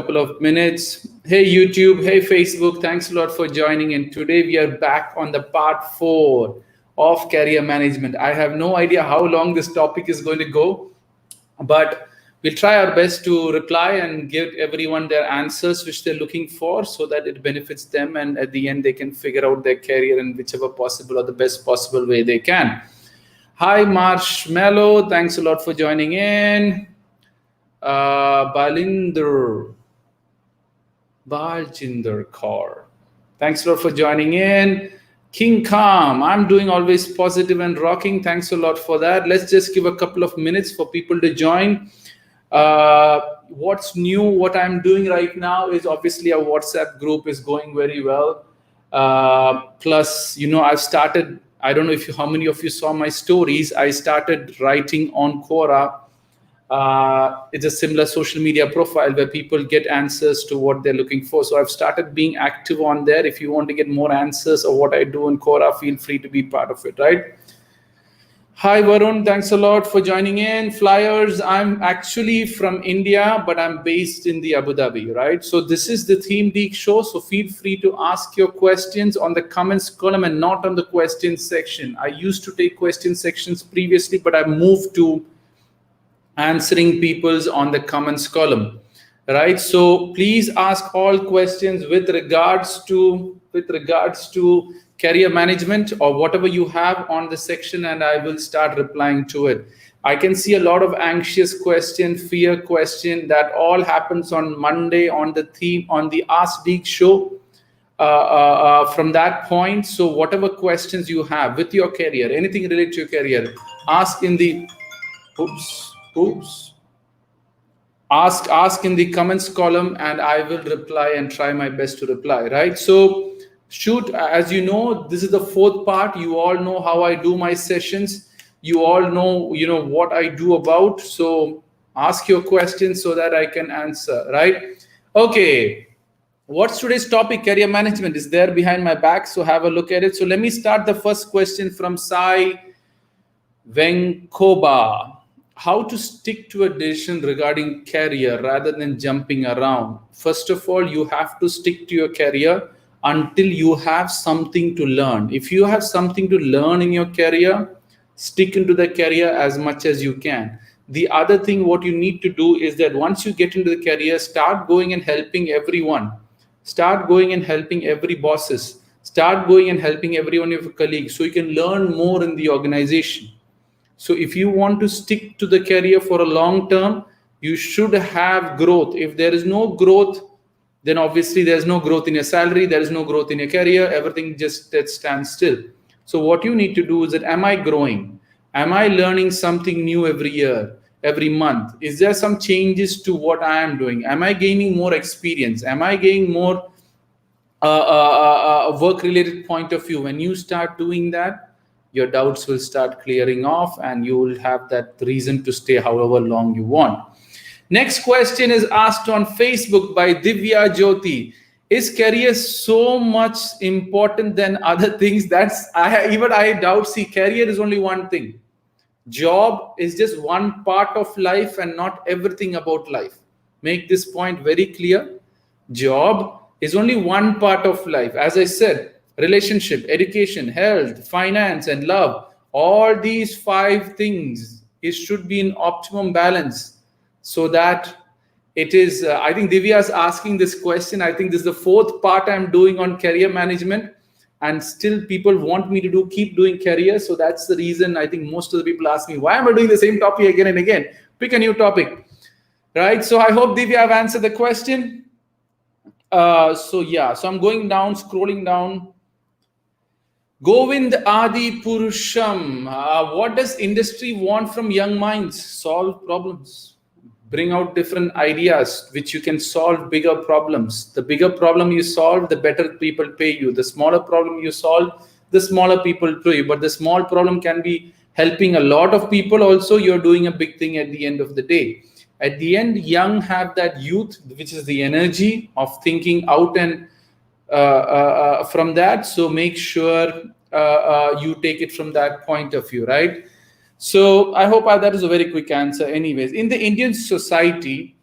couple of minutes. Hey YouTube, hey Facebook, thanks a lot for joining in. Today we are back on the part 4 of career management. I have no idea how long this topic is going to go, but we'll try our best to reply and give everyone their answers which they're looking for so that it benefits them, and at the end they can figure out their career in whichever possible or the best possible way they can. Hi Marshmallow, thanks a lot for joining in. Baljinder Kaur, thanks a lot for joining in. King Kam, I'm doing always positive and rocking. Thanks a lot for that. Let's just give a couple of minutes for people to join. What's new? What I'm doing right now is obviously our WhatsApp group is going very well. Plus, I've started. I don't know how many of you saw my stories. I started writing on Quora. It's a similar social media profile where people get answers to what they're looking for. So I've started being active on there. If you want to get more answers of what I do in Quora, feel free to be part of it, right? Hi Varun, thanks a lot for joining in. Flyers, I'm actually from India, but I'm based in the Abu Dhabi, right? So this is the Theme Deek show. So feel free to ask your questions on the comments column and not on the questions section. I used to take question sections previously, but I moved to answering people's on the comments column, right? So please ask all questions with regards to career management or whatever you have on the section, and I will start replying to it. I can see a lot of anxious question, fear question. That all happens on Monday on the Ask Deek show. From that point, so whatever questions you have with your career, anything related to your career, ask in the ask in the comments column, and I will reply and try my best to reply, right? So shoot, as you know, this is the 4th part. You all know how I do my sessions. You all know what I do about. So ask your questions so that I can answer, right? Okay, what's today's topic? Career management is there behind my back, so have a look at it. So let me start the first question from Sai Venkoba. How to stick to a decision regarding career rather than jumping around? First of all, you have to stick to your career until you have something to learn. If you have something to learn in your career, stick into the career as much as you can. The other thing, what you need to do is that once you get into the career, start going and helping everyone. Start going and helping every bosses. Start going and helping every one of your colleagues so you can learn more in the organization. So if you want to stick to the career for a long term, you should have growth. If there is no growth, then obviously there's no growth in your salary, there is no growth in your career, everything just stands still. So what you need to do is that, am I growing? Am I learning something new every year, every month? Is there some changes to what I am doing? Am I gaining more experience? Am I gaining more work-related point of view? When you start doing that, your doubts will start clearing off and you will have that reason to stay however long you want. Next question is asked on Facebook by Divya Jyoti. Is career so much important than other things? I doubt. See, career is only one thing. Job is just one part of life and not everything about life. Make this point very clear. Job is only one part of life. As I said, relationship, education, health, finance, and love, all these 5 things, it should be in optimum balance so that it is, I think Divya is asking this question. I think this is the 4th part I'm doing on career management, and still people want me to keep doing career. So that's the reason I think most of the people ask me, why am I doing the same topic again and again? Pick a new topic, right? So I hope Divya have answered the question. So I'm going down, scrolling down. Govind Adi Purusham, what does industry want from young minds? Solve problems. Bring out different ideas which you can solve bigger problems. The bigger problem you solve, the better people pay you. The smaller problem you solve, the smaller people pay you. But the small problem can be helping a lot of people. Also, you're doing a big thing at the end of the day. At the end, young have that youth, which is the energy of thinking out and from that. So make sure you take it from that point of view, right? So I hope that is a very quick answer. Anyways, in the Indian society,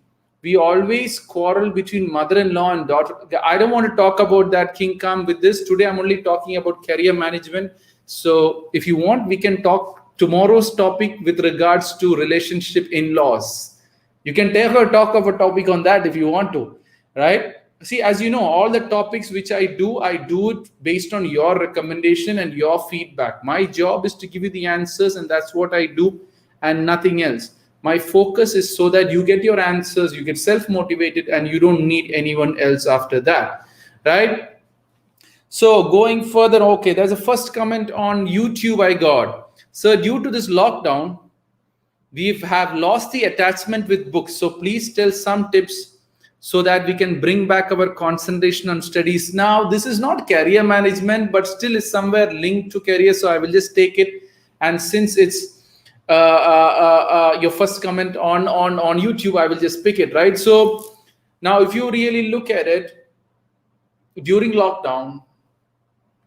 We always quarrel between mother-in-law and daughter. I don't want to talk about that king come with this. Today, I'm only talking about career management. So if you want, we can talk tomorrow's topic with regards to relationship in-laws. You can talk of a topic on that if you want to, right? See, as you know, all the topics which I do it based on your recommendation and your feedback. My job is to give you the answers, and that's what I do, and nothing else. My focus is so that you get your answers, you get self-motivated, and you don't need anyone else after that, right? So going further, okay, there's a first comment on YouTube I got. So due to this lockdown, we have lost the attachment with books. So please tell some tips so that we can bring back our concentration on studies. Now, this is not career management, but still is somewhere linked to career. So I will just take it. And since it's your first comment on YouTube, I will just pick it, right? So now if you really look at it, during lockdown,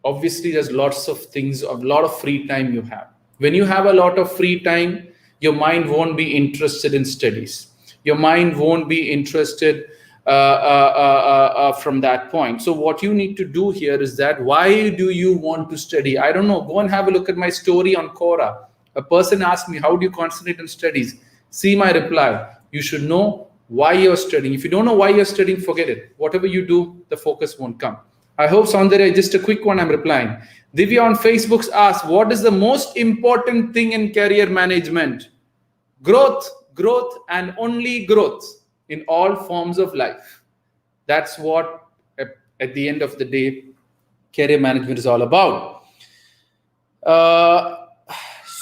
obviously there's lots of things, a lot of free time you have. When you have a lot of free time, your mind won't be interested in studies. Your mind won't be interested from that point. So what you need to do here is that, why do you want to study? I don't know. Go and have a look at my story on Quora. A person asked me, how do you concentrate on studies? See my reply. You should know why you're studying. If you don't know why you're studying, forget it. Whatever you do, the focus won't come. I hope, Saundarya, just a quick one I'm replying. Divya on Facebook asks, what is the most important thing in career management? Growth, and only growth in all forms of life. That's what, at the end of the day, career management is all about.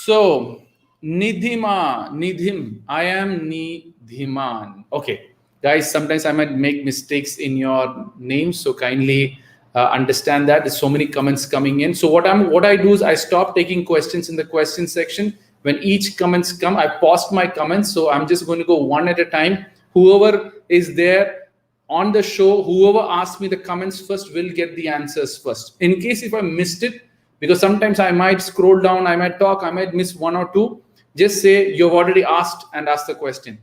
So, Nidhim, I am Nidhiman. Okay, guys, sometimes I might make mistakes in your names, so kindly understand that. There's so many comments coming in. So what I do is I stop taking questions in the question section. When each comments come, I paused my comments, so I'm just going to go one at a time. Whoever is there on the show, whoever asks me the comments first will get the answers first. In case if I missed it, because sometimes I might scroll down, I might talk, I might miss one or two, just say you've already asked and ask the question.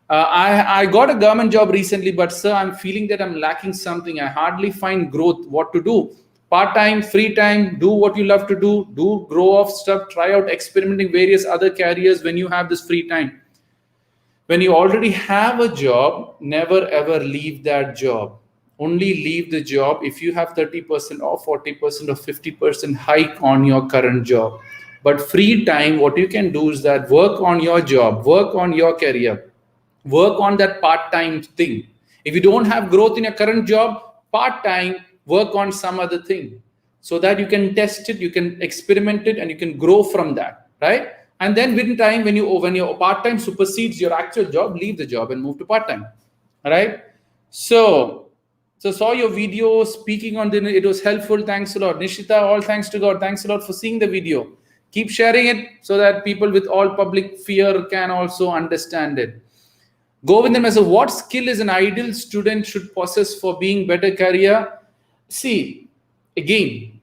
I got a government job recently, but sir, I'm feeling that I'm lacking something. I hardly find growth. What to do? Part-time, free time, do what you love to do grow off stuff, try out experimenting various other careers when you have this free time. When you already have a job, never ever leave that job. Only leave the job if you have 30% or 40% or 50% hike on your current job. But free time, what you can do is that work on your job, work on your career, work on that part-time thing. If you don't have growth in your current job, part-time, work on some other thing so that you can test it, you can experiment it, and you can grow from that, right? And then within time, when your part-time supersedes your actual job, leave the job and move to part-time, all right? So saw your video speaking on the, it was helpful. Thanks a lot. Nishita, all thanks to God. Thanks a lot for seeing the video. Keep sharing it so that people with all public fear can also understand it. Govindan as what skill is an ideal student should possess for being better career? See, again,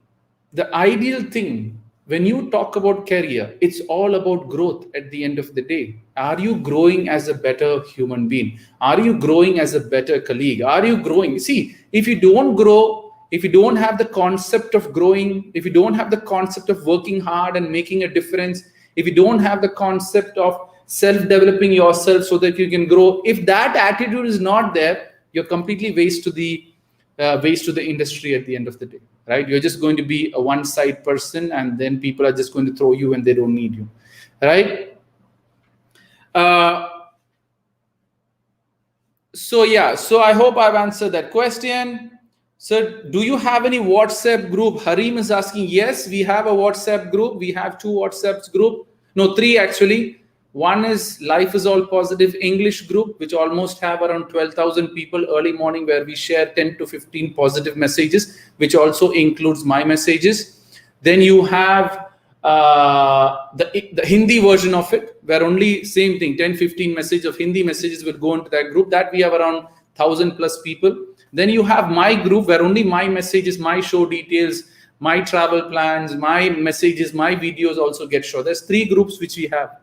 the ideal thing, when you talk about career, it's all about growth at the end of the day. Are you growing as a better human being? Are you growing as a better colleague? Are you growing? See, if you don't grow, if you don't have the concept of growing, if you don't have the concept of working hard and making a difference, if you don't have the concept of self-developing yourself so that you can grow, if that attitude is not there, you're completely waste to the industry at the end of the day, right? You're just going to be a one-side person, and then people are just going to throw you and they don't need you, right? So I hope I've answered that question. So do you have any WhatsApp group? Harim is asking. Yes, we have a WhatsApp group. We have 2 WhatsApp group. No, 3 actually. One is Life is All Positive English group, which almost have around 12,000 people early morning, where we share 10 to 15 positive messages, which also includes my messages. Then you have the Hindi version of it, where only same thing, 10, 15 messages of Hindi messages will go into that group. That we have around 1,000+ people. Then you have my group, where only my messages, my show details, my travel plans, my messages, my videos also get shown. There's 3 groups which we have.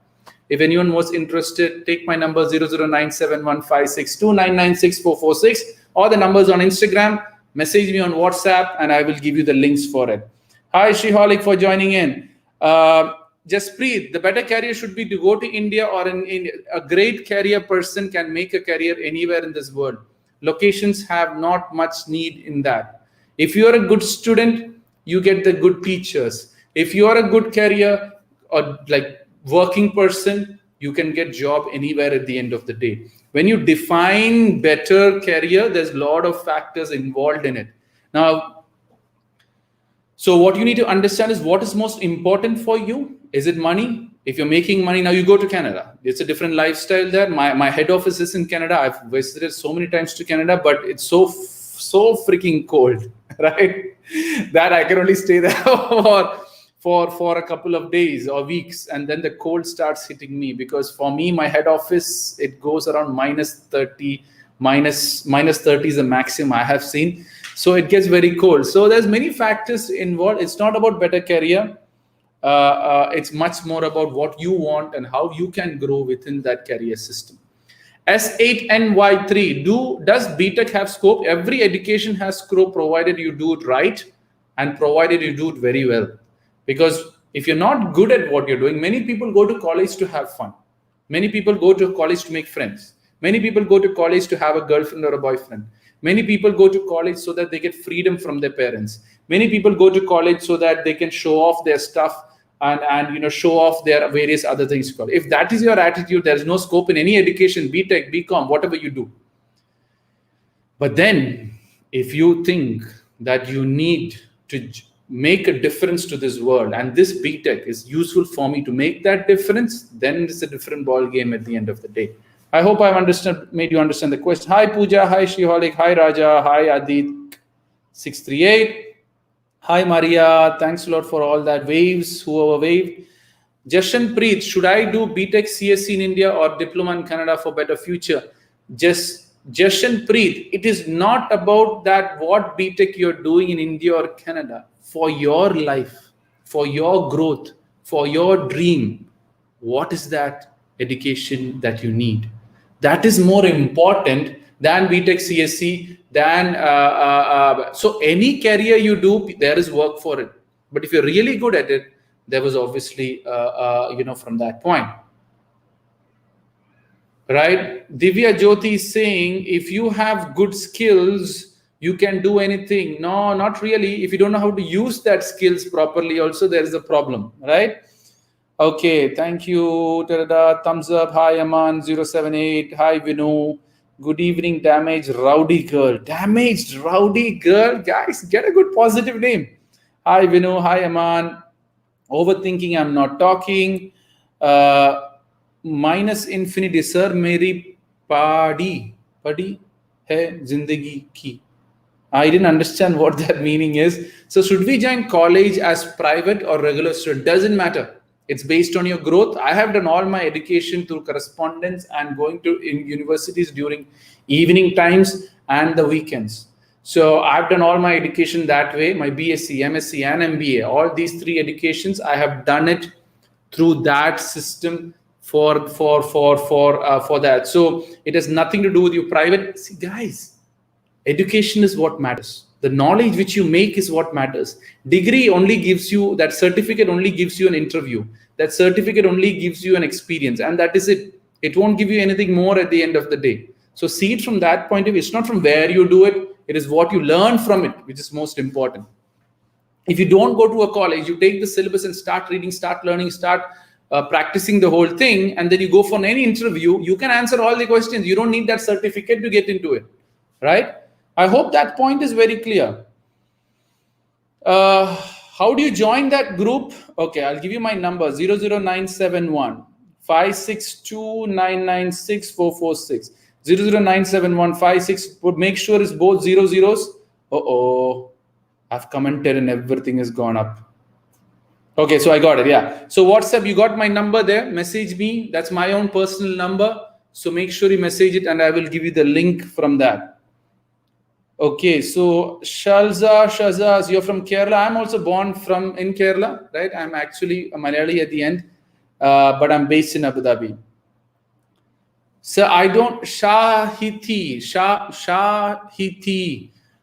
If anyone was interested, take my number 00971562996446 or the numbers on Instagram. Message me on WhatsApp and I will give you the links for it. Hi, Shiholic, for joining in. Jasprit, the better career should be to go to India or in India. A great career person can make a career anywhere in this world. Locations have not much need in that. If you are a good student, you get the good teachers. If you are a good career or like working person, you can get job anywhere at the end of the day. When you define better career, there's a lot of factors involved in it. Now, so what you need to understand is what is most important for you. Is it money? If you're making money, now you go to Canada. It's a different lifestyle there. My head office is in Canada. I've visited so many times to Canada, but it's so freaking cold, right? That I can only stay there for a couple of days or weeks, and then the cold starts hitting me, because for me, my head office, it goes around -30, minus 30 is the maximum I have seen. So it gets very cold. So there's many factors involved. It's not about better career. It's much more about what you want and how you can grow within that career system. S8NY3, does BTech have scope? Every education has scope, provided you do it right and provided you do it very well. Because if you're not good at what you're doing, many people go to college to have fun. Many people go to college to make friends. Many people go to college to have a girlfriend or a boyfriend. Many people go to college so that they get freedom from their parents. Many people go to college so that they can show off their stuff and show off their various other things. If that is your attitude, there's no scope in any education, BTech, BCom, whatever you do. But then, if you think that you need to make a difference to this world, and this BTech is useful for me to make that difference, then it's a different ball game at the end of the day. I hope I've made you understand the question. Hi Pooja, hi Shiholic, hi Raja, hi Adit 638. Hi Maria, thanks a lot for all that waves, whoever waved. Jashan Preet, should I do BTech CSC in India or diploma in Canada for better future? Jashan Preet, it is not about that what BTech you're doing in India or Canada. For your life, for your growth, for your dream, what is that education that you need? That is more important than BTech CSC, so any career you do, there is work for it. But if you're really good at it, there was obviously, from that point. Right? Divya Jyoti is saying, if you have good skills, you can do anything. No, not really. If you don't know how to use that skills properly, also there is a problem, right? Okay, thank you, Terada. Thumbs up. Hi, Aman078. Hi, Vinu. Good evening, Damaged Rowdy Girl. Damaged Rowdy Girl. Guys, get a good positive name. Hi, Vinu. Hi, Aman. Overthinking, I'm not talking. Minus infinity, sir. Meri padi hai zindagi ki. I didn't understand what that meaning is. So should we join college as private or regular student? Doesn't matter. It's based on your growth. I have done all my education through correspondence and going to universities during evening times and the weekends. So I've done all my education that way. My BSc, MSc, and MBA, all these three educations, I have done it through that system for that. So it has nothing to do with your private. See, guys, education is what matters. The knowledge which you make is what matters. Degree only gives you, that certificate only gives you an interview. That certificate only gives you an experience, and that is it. It won't give you anything more at the end of the day. So see it from that point of view. It's not from where you do it. It is what you learn from it, which is most important. If you don't go to a college, you take the syllabus and start reading, start learning, start practicing the whole thing, and then you go for any interview, you can answer all the questions. You don't need that certificate to get into it, right? I hope that point is very clear. How do you join that group? Okay, I'll give you my number, 00971 562 996 00971 56. Make sure it's both 00s. I've commented and everything has gone up. Okay, so I got it. Yeah. So WhatsApp, you got my number there. Message me. That's my own personal number. So make sure you message it and I will give you the link from that. Okay, so Shazaz, you're from Kerala. I'm also born in Kerala, right? I'm actually a Malayali at the end. but I'm based in Abu Dhabi. So I don't Shahiti.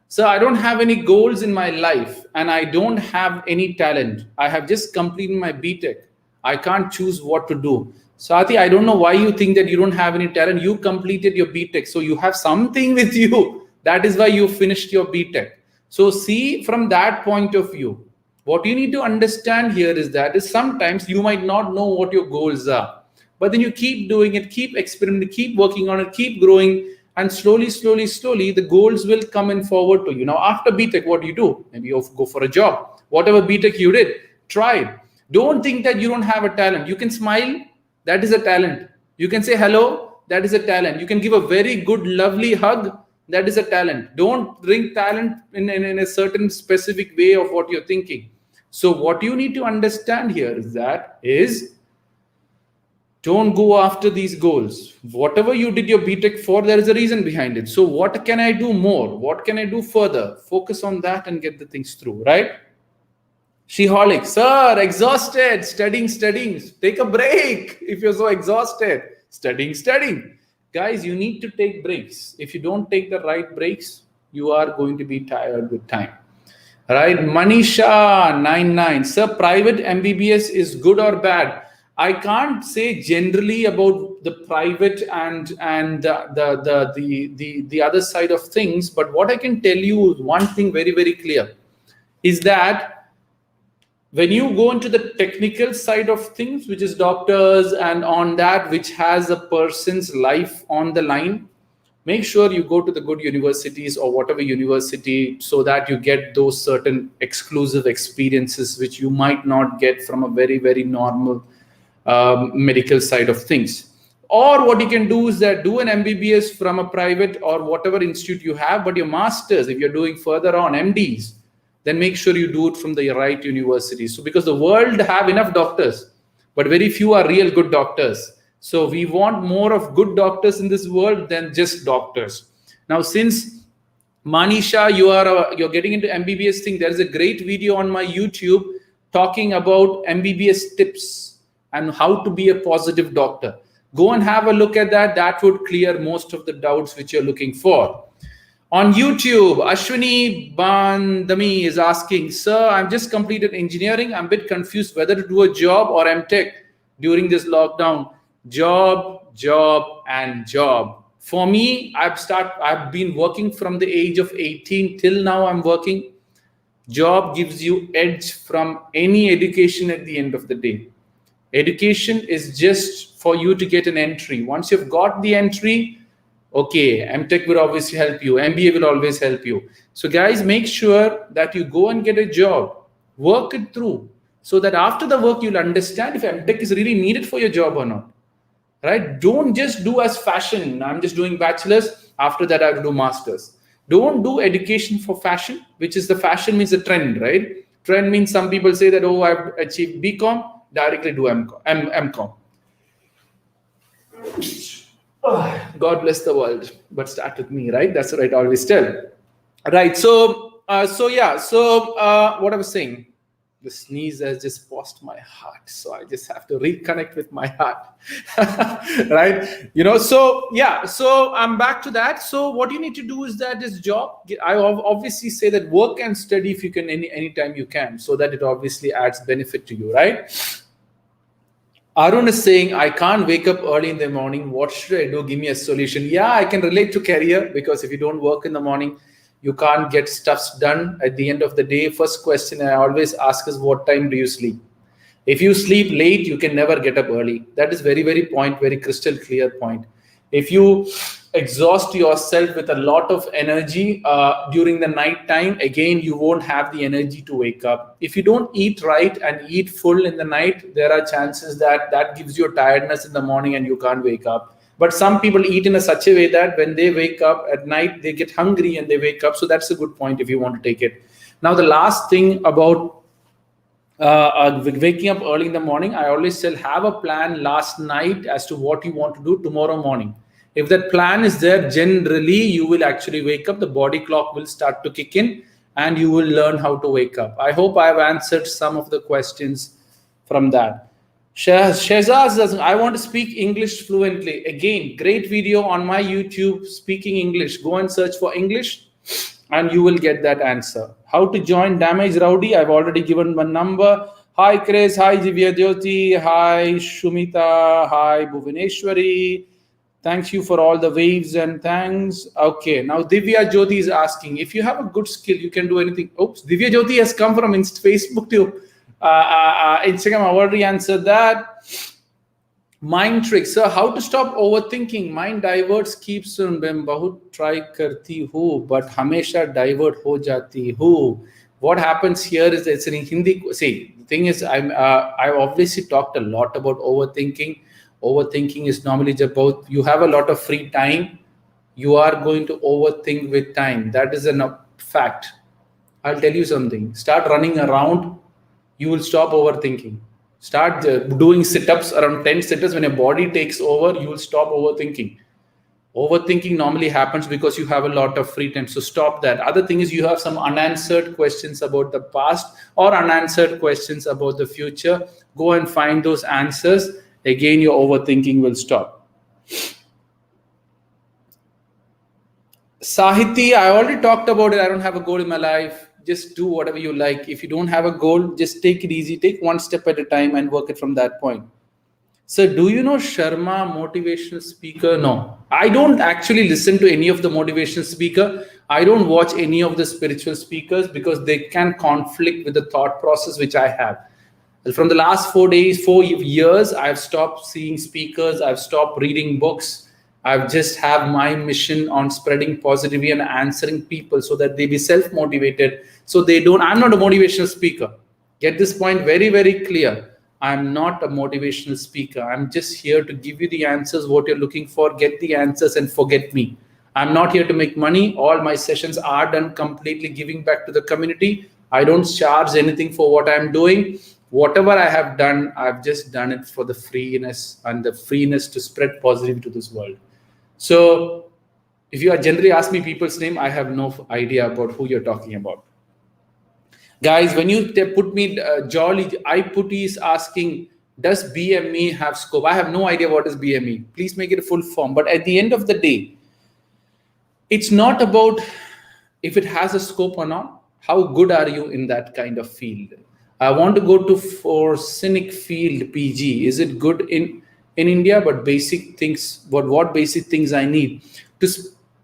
So I don't have any goals in my life, and I don't have any talent. I have just completed my BTech. I can't choose what to do. Sati, I don't know why you think that you don't have any talent. You completed your BTech, so you have something with you. That is why you finished your BTech. So see from that point of view, what you need to understand here is that is sometimes you might not know what your goals are. But then you keep doing it, keep experimenting, keep working on it, keep growing, and slowly, the goals will come in forward to you. Now, after BTech, what do you do? Maybe you go for a job. Whatever BTech you did, try it. Don't think that you don't have a talent. You can smile, that is a talent. You can say hello, that is a talent. You can give a very good, lovely hug, that is a talent. Don't bring talent in a certain specific way of what you're thinking. So what you need to understand here is don't go after these goals. Whatever you did your BTech for, there is a reason behind it. So what can I do more? What can I do further? Focus on that and get the things through, right? Sheholic, sir, exhausted, studying. Take a break if you're so exhausted. Studying. Guys, you need to take breaks. If you don't take the right breaks, you are going to be tired with time. Right? Manisha, 99. Sir, private MBBS is good or bad? I can't say generally about the private and the other side of things, but what I can tell you is one thing very, very clear is that when you go into the technical side of things, which is doctors and on that, which has a person's life on the line, make sure you go to the good universities or whatever university so that you get those certain exclusive experiences which you might not get from a very, very normal medical side of things. Or what you can do is that do an MBBS from a private or whatever institute you have, but your masters, if you're doing further on MDs, then make sure you do it from the right university. So because the world have enough doctors, but very few are real good doctors. So we want more of good doctors in this world than just doctors. Now, since Manisha, you're getting into MBBS thing, there is a great video on my YouTube talking about MBBS tips and how to be a positive doctor. Go and have a look at that. That would clear most of the doubts which you're looking for. On YouTube, Ashwini Bandami is asking, sir, I've just completed engineering. I'm a bit confused whether to do a job or MTech during this lockdown. Job. For me, I've been working from the age of 18 till now I'm working. Job gives you edge from any education at the end of the day. Education is just for you to get an entry. Once you've got the entry, okay, MTech will obviously help you. MBA will always help you. So guys, make sure that you go and get a job. Work it through so that after the work, you'll understand if MTech is really needed for your job or not. Right? Don't just do as fashion. I'm just doing bachelor's. After that, I will do master's. Don't do education for fashion, which is the fashion means a trend, right? Trend means some people say that, oh, I've achieved BCom. Directly do MCom. God bless the world, but start with me, right? That's what I always tell. Right. So what I was saying, the sneeze has just paused my heart. So I just have to reconnect with my heart. Right. So I'm back to that. So what you need to do is that this job, I obviously say that work and study if you can anytime you can, so that it obviously adds benefit to you, right? Arun is saying, I can't wake up early in the morning. What should I do? Give me a solution. Yeah, I can relate to career because if you don't work in the morning, you can't get stuff done at the end of the day. First question I always ask is, what time do you sleep? If you sleep late, you can never get up early. That is very, very crystal clear point. If you exhaust yourself with a lot of energy during the night time, again, you won't have the energy to wake up. If you don't eat right and eat full in the night, there are chances that gives you a tiredness in the morning and you can't wake up. But some people eat in such a way that when they wake up at night, they get hungry and they wake up. So that's a good point if you want to take it. Now, the last thing about waking up early in the morning, I always say have a plan last night as to what you want to do tomorrow morning. If that plan is there, generally you will actually wake up, the body clock will start to kick in and you will learn how to wake up. I hope I've answered some of the questions from that. Shehzaz doesn't. I want to speak English fluently. Again, great video on my YouTube speaking English. Go and search for English and you will get that answer. How to join Damage Rowdy? I've already given my number. Hi Chris, hi Divya Jyoti, hi Shumita, hi Bhuvaneshwari. Thank you for all the waves and thanks. Okay, now Divya Jyoti is asking if you have a good skill, you can do anything. Oops, Divya Jyoti has come from Facebook to Instagram. I already answered that. Mind tricks. So how to stop overthinking? Mind diverts keeps on मैं बहुत try करती हूँ but हमेशा divert हो जाती हूँ. What happens here is it's in Hindi. See, the thing is, I obviously talked a lot about overthinking. Overthinking is normally about you have a lot of free time. You are going to overthink with time. That is a fact. I'll tell you something. Start running around. You will stop overthinking. Start doing sit-ups, around 10 sit-ups. When your body takes over, you will stop overthinking. Overthinking normally happens because you have a lot of free time. So stop that. Other thing is you have some unanswered questions about the past or unanswered questions about the future. Go and find those answers. Again, your overthinking will stop. Sahiti, I already talked about it. I don't have a goal in my life. Just do whatever you like. If you don't have a goal, just take it easy. Take one step at a time and work it from that point. So do you know Sharma, motivational speaker? No, I don't actually listen to any of the motivational speaker. I don't watch any of the spiritual speakers because they can conflict with the thought process which I have. From the last 4 years, I've stopped seeing speakers. I've stopped reading books. I've just have my mission on spreading positivity and answering people so that they be self-motivated. So they don't, I'm not a motivational speaker. Get this point very, very clear. I'm not a motivational speaker. I'm just here to give you the answers, what you're looking for, get the answers and forget me. I'm not here to make money. All my sessions are done completely giving back to the community. I don't charge anything for what I'm doing. Whatever I have done, I've just done it for the freeness and the freeness to spread positivity to this world. So if you are generally ask me people's name, I have no idea about who you're talking about. Guys, when you put me Jolly, I put is asking, does BME have scope? I have no idea what is BME. Please make it a full form. But at the end of the day, it's not about if it has a scope or not. How good are you in that kind of field? I want to go to for scenic field PG. Is it good in India? But basic things, what basic things I need to.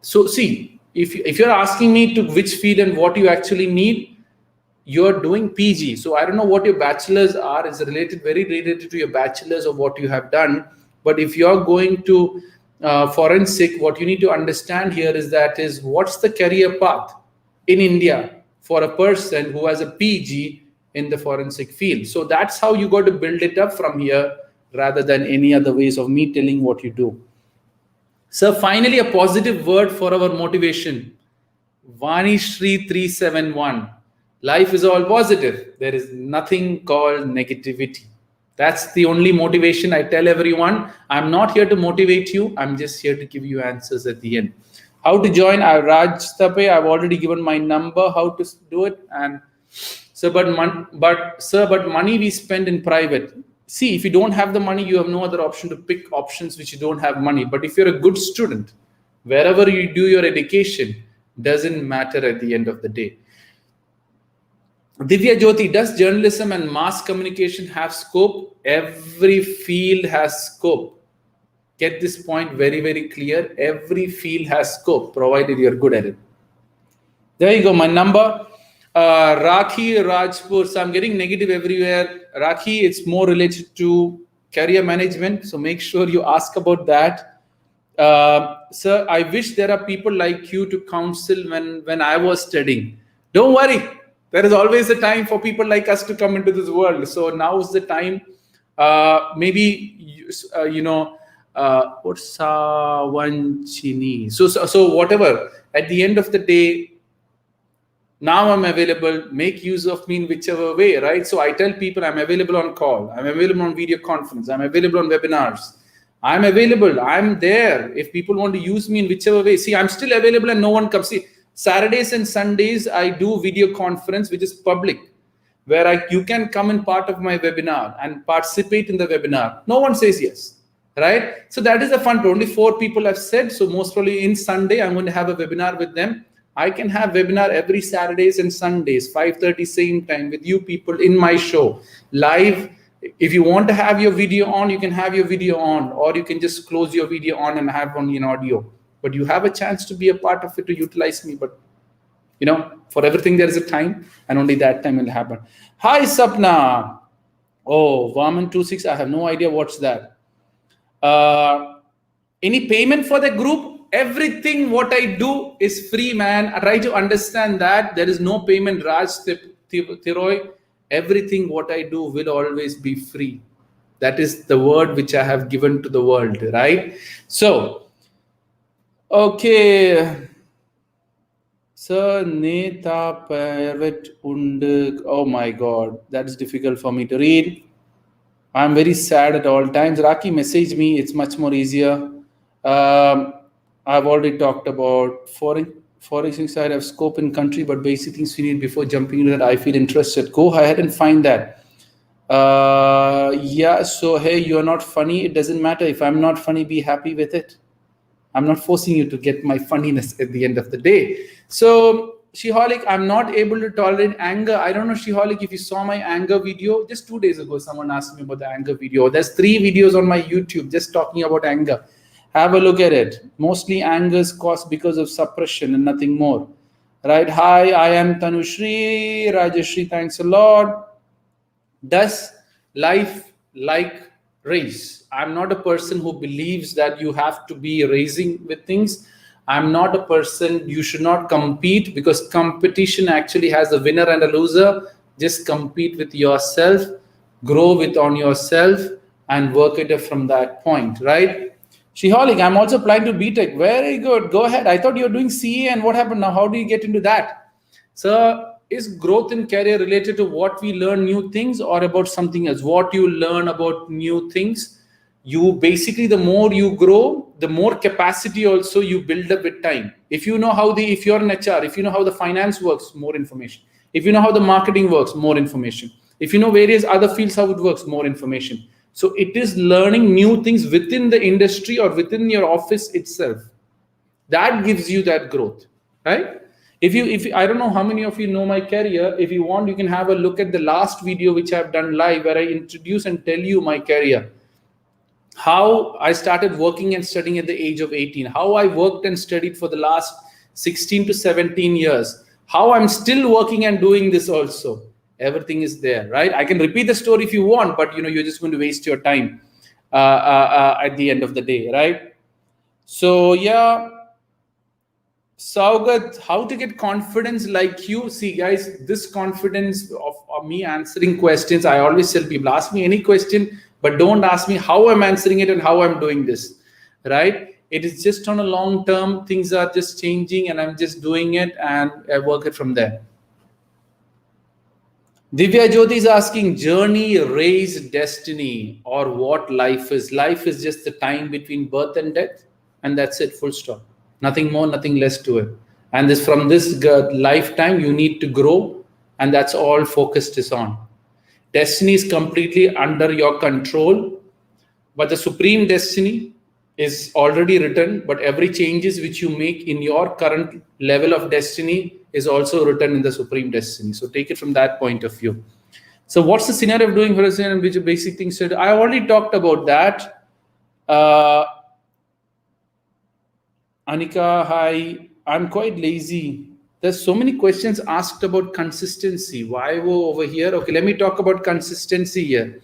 So see, if you're asking me to which field and what you actually need, you're doing PG. So I don't know what your bachelors are. It's very related to your bachelors of what you have done. But if you're going to forensic, what you need to understand here is what's the career path in India for a person who has a PG in the forensic field. So that's how you got to build it up from here rather than any other ways of me telling what you do. So finally, a positive word for our motivation. Vani Shri 371. Life is all positive. There is nothing called negativity. That's the only motivation I tell everyone. I'm not here to motivate you. I'm just here to give you answers at the end. How to join? Raj Tape, I've already given my number, how to do it. And so, but money we spend in private. See, if you don't have the money, you have no other option to pick options which you don't have money. But if you're a good student, wherever you do your education, doesn't matter at the end of the day. Divya Jyoti, does journalism and mass communication have scope? Every field has scope. Get this point very, very clear. Every field has scope, provided you're good at it. There you go, my number. Rakhi Rajpur. So I'm getting negative everywhere. Rakhi, it's more related to career management. So make sure you ask about that. Sir, I wish there are people like you to counsel when I was studying. Don't worry. There is always a time for people like us to come into this world. So now is the time. Maybe what's Savanchini? So whatever. At the end of the day, now I'm available. Make use of me in whichever way, right? So I tell people I'm available on call. I'm available on video conference. I'm available on webinars. I'm available. I'm there. If people want to use me in whichever way. See, I'm still available and no one comes. See, Saturdays and Sundays, I do video conference, which is public. where you can come in part of my webinar and participate in the webinar. No one says yes, right? So that is the fun. Only 4 people have said. So most probably in Sunday, I'm going to have a webinar with them. I can have webinar every Saturdays and Sundays, 5:30 same time with you people in my show, live. If you want to have your video on, you can have your video on, or you can just close your video on and have only an audio. But you have a chance to be a part of it, to utilize me. But for everything there is a time, and only that time will happen. Hi, Sapna. Oh, Vaman26, I have no idea what's that. Any payment for the group? Everything what I do is free, man. I try to understand that there is no payment, Raj Thiroy. Everything what I do will always be free. That is the word which I have given to the world, right? So, okay. Sir, Neta Pervet und. Oh my God, that is difficult for me to read. I'm very sad at all times. Raki, message me. It's much more easier. I've already talked about foreign side of scope in country, but basic things we need before jumping into that. I feel interested. Go ahead and find that. Yeah, so hey, you're not funny. It doesn't matter. If I'm not funny, be happy with it. I'm not forcing you to get my funniness at the end of the day. So, Shiholic, I'm not able to tolerate anger. I don't know, Shiholic, if you saw my anger video. Just 2 days ago, someone asked me about the anger video. There's 3 videos on my YouTube just talking about anger. Have a look at it. Mostly anger is caused because of suppression and nothing more. Right? Hi, I am Tanushri. Rajashri, thanks a lot. Does life like race? I'm not a person who believes that you have to be racing with things. I'm not a person, you should not compete, because competition actually has a winner and a loser. Just compete with yourself, grow on yourself, and work it from that point, right? Shiholic, I'm also applying to BTech. Very good. Go ahead. I thought you were doing CA, and what happened now? How do you get into that? So, is growth in career related to what we learn new things, or about something else? What you learn about new things? You basically, the more you grow, the more capacity also you build up with time. If you know if you're an HR, if you know how the finance works, more information. If you know how the marketing works, more information. If you know various other fields, how it works, more information. So it is learning new things within the industry or within your office itself. That gives you that growth, right? If I don't know how many of you know my career. If you want, you can have a look at the last video which I've done live, where I introduce and tell you my career. How I started working and studying at the age of 18. How I worked and studied for the last 16 to 17 years. How I'm still working and doing this also. Everything is there, right? I can repeat the story if you want, but you're just going to waste your time at the end of the day, right? So yeah. Saugat, how to get confidence like you? See, guys, this confidence of me answering questions, I always tell people, ask me any question, but don't ask me how I'm answering it and how I'm doing this, right? It is just on a long term, things are just changing and I'm just doing it and I work it from there. Divya Jyoti is asking, journey, race, destiny, or what life is. Life is just the time between birth and death, and that's it, full stop. Nothing more, nothing less to it. And from this lifetime, you need to grow, and that's all focused is on. Destiny is completely under your control, but the supreme destiny is already written, but every changes which you make in your current level of destiny is also written in the supreme destiny. So take it from that point of view. So what's the scenario of doing for us, and which basic things? I already talked about that. Anika, hi. I'm quite lazy. There's so many questions asked about consistency. Why over here? Okay, let me talk about consistency here.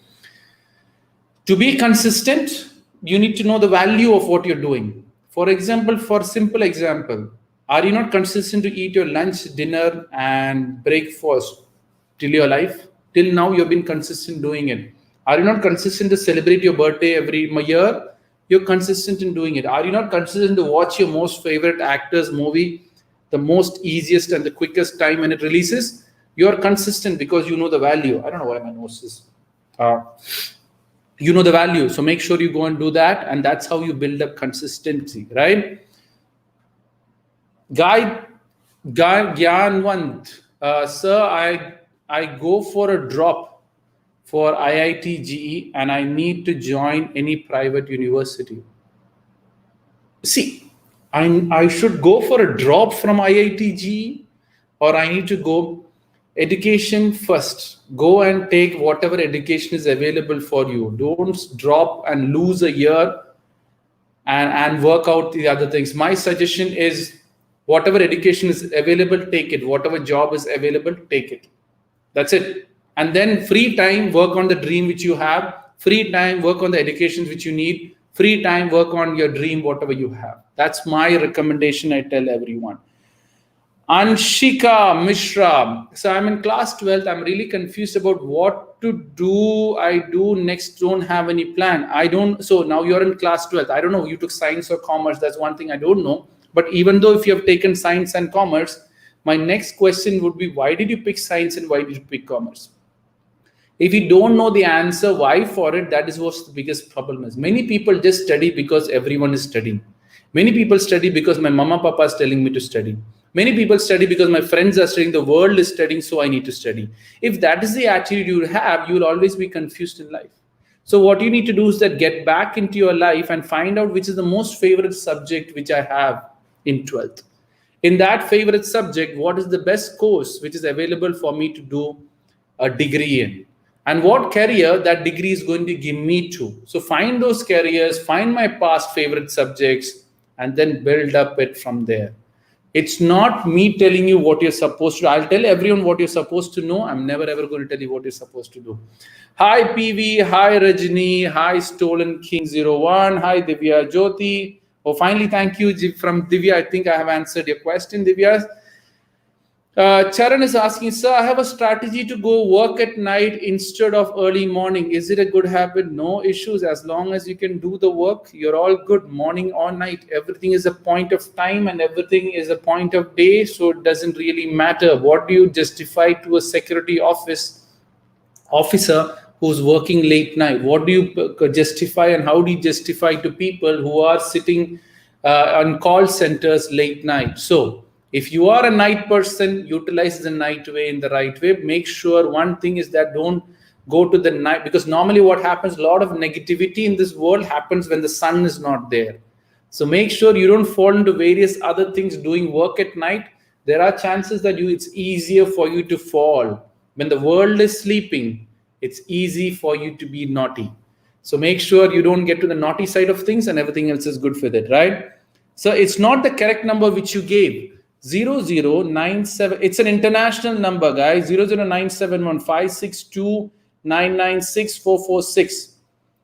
To be consistent, you need to know the value of what you're doing. For example, simple example, are you not consistent to eat your lunch, dinner, and breakfast till your life? Till now, you've been consistent doing it. Are you not consistent to celebrate your birthday every year? You're consistent in doing it. Are you not consistent to watch your most favorite actor's movie the most easiest and the quickest time when it releases? You're consistent because you know the value. I don't know why my nose is. You know the value. So make sure you go and do that. And that's how you build up consistency, right? Gyanwant, sir, I go for a drop for IIT GE and I need to join any private university. See, I should go for a drop from IIT GE, or I need to go education first. Go and take whatever education is available for you. Don't drop and lose a year and work out the other things. My suggestion is whatever education is available, take it. Whatever job is available, take it. That's it. And then free time, work on the dream which you have. Free time, work on the education which you need. Free time, work on your dream, whatever you have. That's my recommendation. I tell everyone. Anshika Mishra. So I'm in class 12th. I'm really confused about what to do. I do next. Don't have any plan. I don't. So now you're in class 12th. I don't know. You took science or commerce. That's one thing I don't know. But even though if you have taken science and commerce, my next question would be, why did you pick science and why did you pick commerce? If you don't know the answer, why for it, that is what the biggest problem is. Many people just study because everyone is studying. Many people study because my mama papa is telling me to study. Many people study because my friends are studying, the world is studying, so I need to study. If that is the attitude you have, you will always be confused in life. So what you need to do is that get back into your life and find out which is the most favorite subject which I have in 12th. In that favorite subject, what is the best course which is available for me to do a degree in? And what career that degree is going to give me to. So find those careers, find my past favorite subjects, and then build up it from there. It's not me telling you what you're supposed to do. I'll tell everyone what you're supposed to know. I'm never ever going to tell you what you're supposed to do. Hi PV, hi Rajni, hi Stolen King 01, hi Divya Jyoti. Oh, finally, thank you from Divya. I think I have answered your question, Divya. Charan is asking, sir, I have a strategy to go work at night instead of early morning. Is it a good habit? No issues. As long as you can do the work, you're all good. Morning or night, everything is a point of time and everything is a point of day. So it doesn't really matter. What do you justify to a security officer who's working late night? What do you justify and how do you justify to people who are sitting on call centers late night? So if you are a night person, utilize the night way in the right way. Make sure one thing is that don't go to the night, because normally what happens, a lot of negativity in this world happens when the sun is not there. So make sure you don't fall into various other things doing work at night. There are chances that it's easier for you to fall. When the world is sleeping, it's easy for you to be naughty. So make sure you don't get to the naughty side of things and everything else is good with it, right? So it's not the correct number which you gave. 0097, it's an international number, guys. 009715629964446.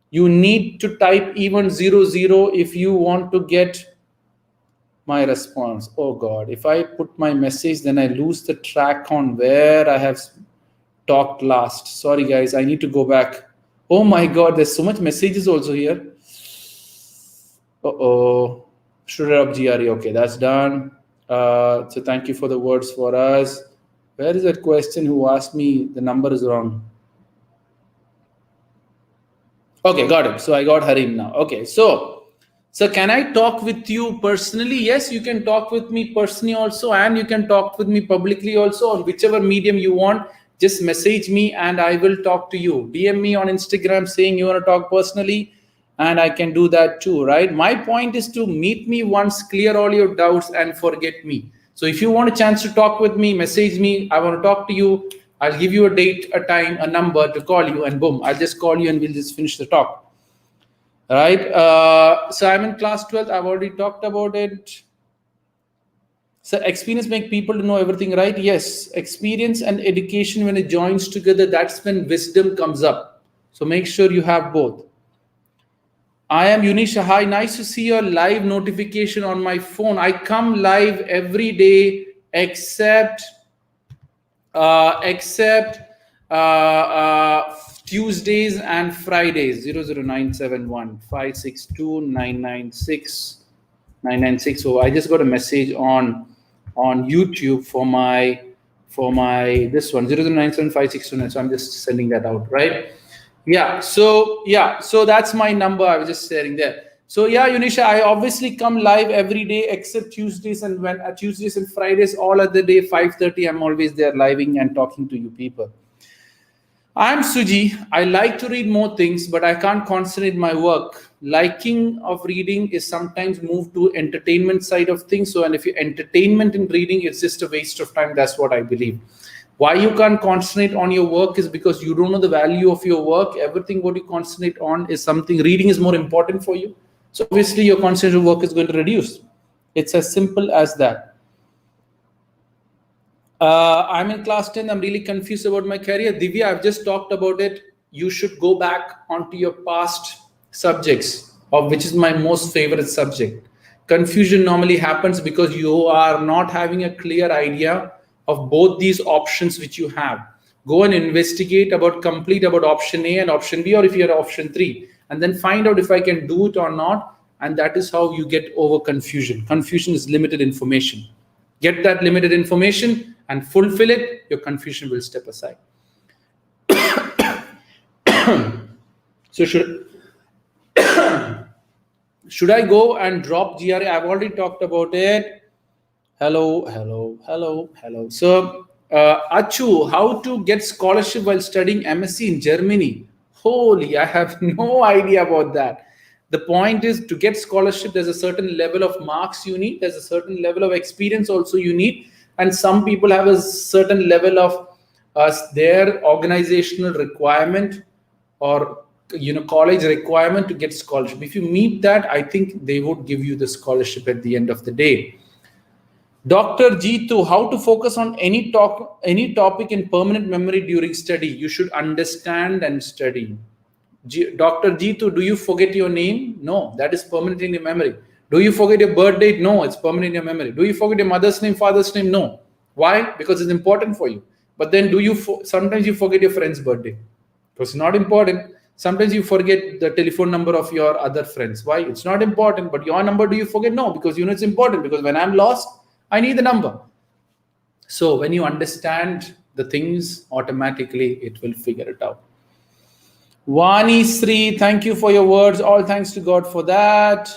You need to type even 00 if you want to get my response. Oh God, if I put my message, then I lose the track on where I have talked last. Sorry guys, I need to go back. Oh my God, there's so much messages also here. Uh-oh. Shooter up GRE. Okay, that's done. So thank you for the words for us. Where is that question who asked me the number is wrong? Okay, got it. So I got Harim now. Okay, so can I talk with you personally? Yes, you can talk with me personally also, and you can talk with me publicly also on whichever medium you want. Just message me and I will talk to you. DM me on Instagram saying you want to talk personally, and I can do that too, right? My point is to meet me once, clear all your doubts and forget me. So if you want a chance to talk with me, message me. I want to talk to you. I'll give you a date, a time, a number to call you, and boom, I'll just call you and we'll just finish the talk. All right. So I'm in class 12th. I've already talked about it. So experience make people to know everything, right? Yes. Experience and education, when it joins together, that's when wisdom comes up. So make sure you have both. I am Unisha. Hi, nice to see your live notification on my phone. I come live every day except Tuesdays and Fridays. 00971 562 996 996. So I just got a message on YouTube for my this one 00975 562. So I'm just sending that out, right? Yeah, so that's my number. I was just sharing there. So yeah, Unisha, I obviously come live every day except Tuesdays, and when Tuesdays and Fridays, all other day 5:30, I'm always there living and talking to you people. I'm Suji. I like to read more things, but I can't concentrate my work. Liking of reading is sometimes moved to entertainment side of things. So, and if you entertainment in reading, it's just a waste of time. That's what I believe. Why you can't concentrate on your work is because you don't know the value of your work. Everything what you concentrate on is something. Reading is more important for you. So obviously your concentration work is going to reduce. It's as simple as that. I'm in class 10. I'm really confused about my career. Divya, I've just talked about it. You should go back onto your past subjects, of which is my most favorite subject. Confusion normally happens because you are not having a clear idea of both these options which you have. Go and investigate about complete about option A and option B, or if you're option 3, and then find out if I can do it or not. And that is how you get over confusion. Confusion is limited information. Get that limited information and fulfill it, your confusion will step aside. So should I go and drop GRA? I've already talked about it. Hello. So Achu, how to get scholarship while studying MSc in Germany? Holy, I have no idea about that. The point is, to get scholarship, there's a certain level of marks you need. There's a certain level of experience also you need. And some people have a certain level of their organizational requirement or college requirement to get scholarship. If you meet that, I think they would give you the scholarship at the end of the day. Dr. Jitu, how to focus on any topic in permanent memory during study? You should understand and study. Dr. Jitu, do you forget your name? No, that is permanent in your memory. Do you forget your birth date? No, it's permanent in your memory. Do you forget your mother's name, father's name? No. Why? Because it's important for you. But then sometimes you forget your friend's birthday because it's not important. Sometimes you forget the telephone number of your other friends. Why? It's not important. But your number, do you forget? No, because it's important. Because when I'm lost, I need the number. So when you understand the things, automatically it will figure it out. Vani Sri, thank you for your words. All thanks to God for that.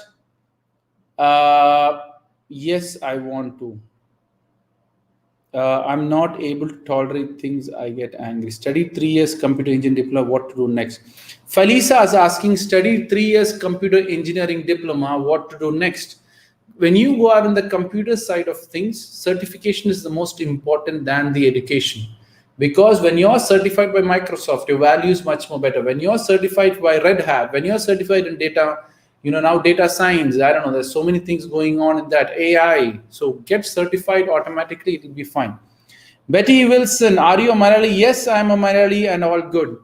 Yes, I want to. I'm not able to tolerate things. I get angry. Studied 3 years computer engineering diploma. What to do next? Felisa is asking, studied 3 years computer engineering diploma. What to do next? When you go out in the computer side of things, certification is the most important than the education. Because when you're certified by Microsoft, your value is much more better. When you're certified by Red Hat, when you're certified in data, now data science, I don't know, there's so many things going on in that, AI. So get certified automatically, it will be fine. Betty Wilson, are you a Malayali? Yes, I'm a Malayali and all good.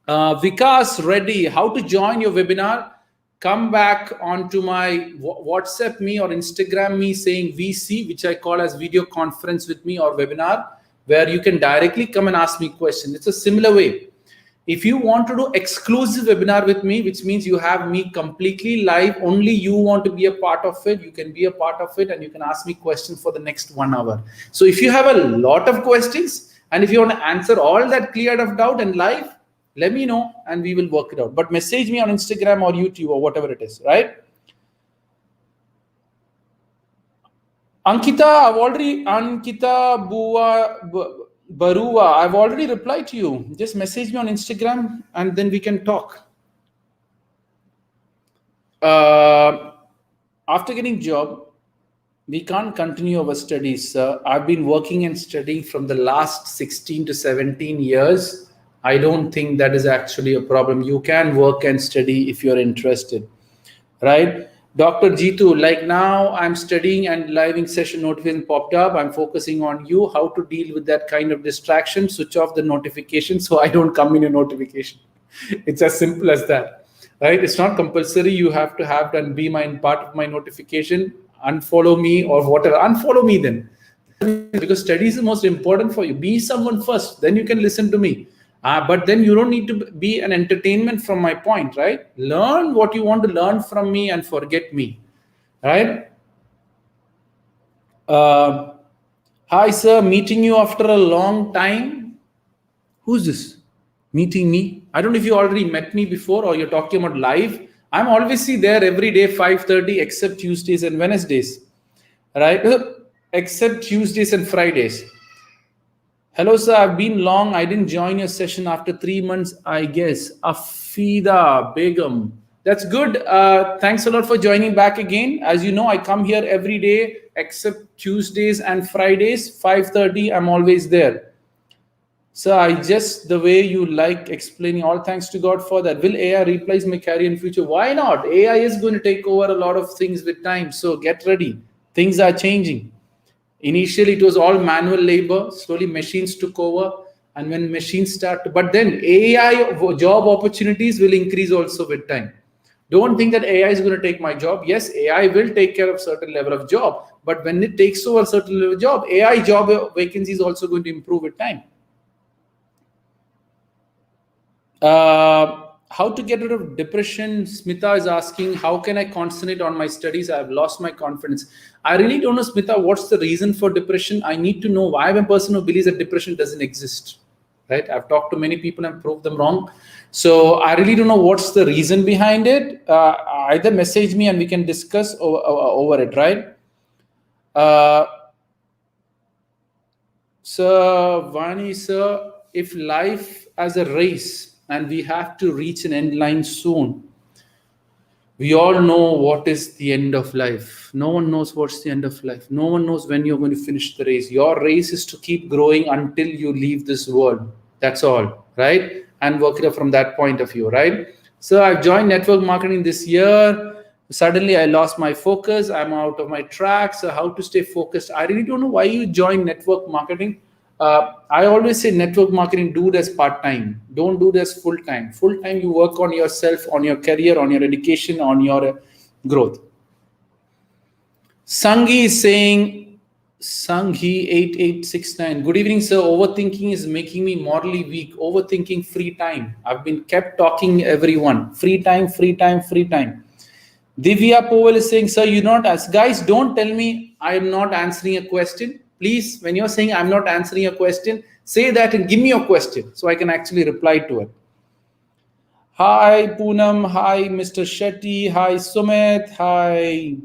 Vikas Reddy, how to join your webinar? Come back onto my WhatsApp me or Instagram me saying VC, which I call as video conference with me or webinar, where you can directly come and ask me questions. It's a similar way. If you want to do exclusive webinar with me, which means you have me completely live, only you want to be a part of it, you can be a part of it and you can ask me questions for the next 1 hour. So if you have a lot of questions and if you want to answer all that cleared of doubt and live, let me know and we will work it out. But message me on Instagram or YouTube or whatever it is, right? Ankita Barua, I've already replied to you. Just message me on Instagram and then we can talk. After getting job, we can't continue our studies. I've been working and studying from the last 16 to 17 years. I don't think that is actually a problem. You can work and study if you're interested, right? Dr. Jitu, like now I'm studying and live session notification popped up. I'm focusing on you, how to deal with that kind of distraction, switch off the notification so I don't come in a notification. It's as simple as that, right? It's not compulsory. You have to have and be part of my notification, unfollow me or whatever. Unfollow me then, because studies is most important for you. Be someone first, then you can listen to me. But then you don't need to be an entertainment from my point, right? Learn what you want to learn from me and forget me, right? Hi, sir. Meeting you after a long time. Who's this? Meeting me? I don't know if you already met me before or you're talking about live. I'm always there every day, 5:30, except Tuesdays and Wednesdays, right? Except Tuesdays and Fridays. Hello, sir. I've been long. I didn't join your session after 3 months, I guess. Afida Begum. That's good. Thanks a lot for joining back again. As you know, I come here every day except Tuesdays and Fridays, 5:30. I'm always there. So I just the way you like explaining. All thanks to God for that. Will AI replace my career in future? Why not? AI is going to take over a lot of things with time. So get ready. Things are changing. Initially, it was all manual labor. Slowly, machines took over. And when machines start, but then AI job opportunities will increase also with time. Don't think that AI is going to take my job. Yes, AI will take care of certain level of job. But when it takes over certain level of job, AI job vacancy is also going to improve with time. How to get rid of depression? Smita is asking, how can I concentrate on my studies? I've lost my confidence. I really don't know, Smita, what's the reason for depression? I need to know why I'm a person who believes that depression doesn't exist. Right? I've talked to many people and proved them wrong. So I really don't know what's the reason behind it. Either message me and we can discuss over it, right? So, Vani, sir, if life as a race and we have to reach an end line soon, we all know what is the end of life. No one knows what's the end of life. No one knows when you're going to finish the race. Your race is to keep growing until you leave this world. That's all, right? And work it up from that point of view, right? So I've joined network marketing this year. Suddenly I lost my focus. I'm out of my track. So how to stay focused? I really don't know why you join network marketing. I always say network marketing, do it as part-time. Don't do this full-time. Full-time, you work on yourself, on your career, on your education, on your growth. Sanghi is saying, Sanghi8869. Good evening, sir. Overthinking is making me morally weak. Overthinking free time. I've been kept talking everyone. Free time, free time, free time. Divya Powell is saying, sir, you not ask. Guys, don't tell me I'm not answering a question. Please, when you're saying I'm not answering a question, say that and give me your question so I can actually reply to it. Hi, Poonam. Hi, Mr. Shetty. Hi, Sumit. Hi,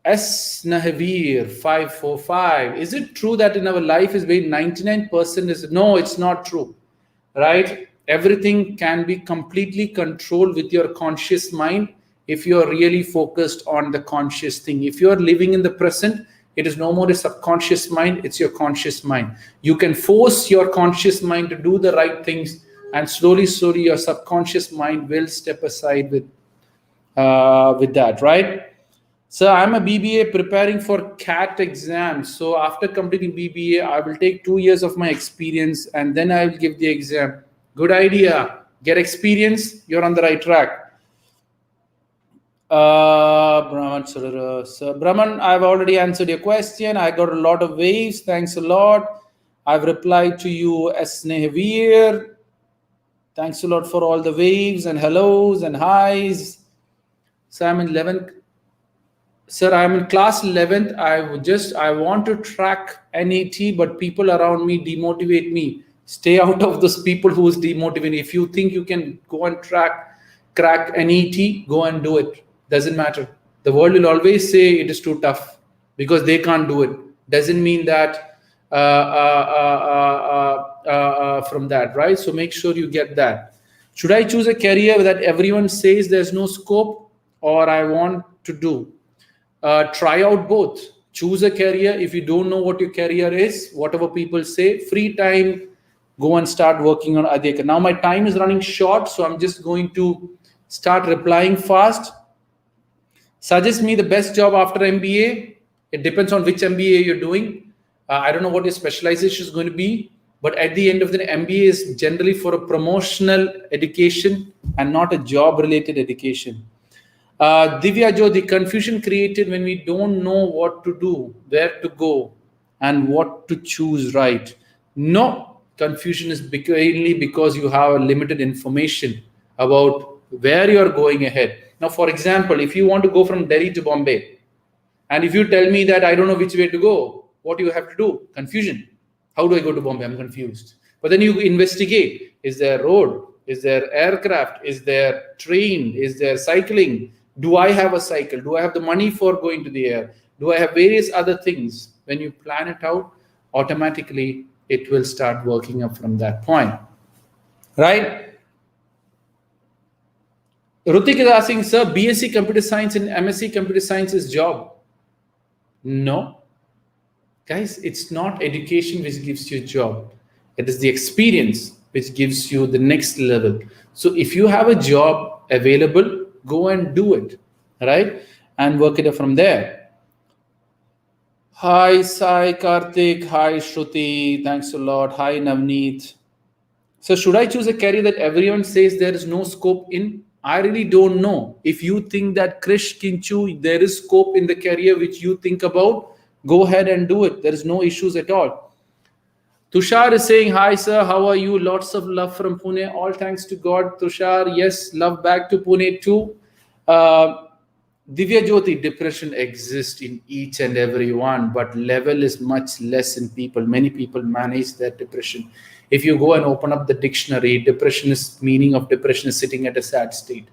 S. Nahavir 545. Is it true that in our life is being 99% is no, it's not true. Right? Everything can be completely controlled with your conscious mind if you're really focused on the conscious thing. If you're living in the present, it is no more a subconscious mind, it's your conscious mind. You can force your conscious mind to do the right things, and slowly, slowly, your subconscious mind will step aside with that, right? So I'm a BBA preparing for CAT exam. So after completing BBA, I will take 2 years of my experience and then I will give the exam. Good idea. Get experience. You're on the right track. Brahman, so Brahman, I've already answered your question. I got a lot of waves. Thanks a lot. I've replied to you, Esnehavir. Thanks a lot for all the waves and hellos and highs. So I'm in 11th. Sir, I'm in class 11th. I want to track NET, but people around me demotivate me. Stay out of those people who's demotivating. If you think you can go and crack NET, go and do it. Doesn't matter. The world will always say it is too tough because they can't do it. Doesn't mean that from that, right? So make sure you get that. Should I choose a career that everyone says there's no scope, or I want to do? Try out both. Choose a career. If you don't know what your career is, whatever people say, free time, go and start working on Adhika. Now my time is running short, so I'm just going to start replying fast. Suggest me the best job after MBA. It depends on which MBA you're doing. I don't know what your specialization is going to be, but at the end of the day, MBA is generally for a promotional education and not a job-related education. Divya Jo, the confusion created when we don't know what to do, where to go, and what to choose, right? No, confusion is mainly because you have limited information about where you're going ahead. Now, for example, if you want to go from Delhi to Bombay, and if you tell me that I don't know which way to go, what do you have to do? Confusion. How do I go to Bombay? I'm confused. But then you investigate. Is there road? Is there aircraft? Is there train? Is there cycling? Do I have a cycle? Do I have the money for going to the air? Do I have various other things? When you plan it out, automatically it will start working up from that point, right? Rutik is asking, sir, BSc Computer Science and MSc Computer Science is job? No. Guys, it's not education which gives you a job. It is the experience which gives you the next level. So if you have a job available, go and do it, right? And work it up from there. Hi, Sai, Karthik. Hi, Shruti. Thanks a lot. Hi, Navneet. So should I choose a career that everyone says there is no scope in? I really don't know. If you think that Krish Kinchu, there is scope in the career which you think about, go ahead and do it. There is no issues at all. Tushar is saying, hi, sir. How are you? Lots of love from Pune. All thanks to God. Tushar, yes, love back to Pune too. Divya Jyoti, depression exists in each and every one, but level is much less in people. Many people manage their depression. If you go and open up the dictionary, meaning of depression is sitting at a sad state.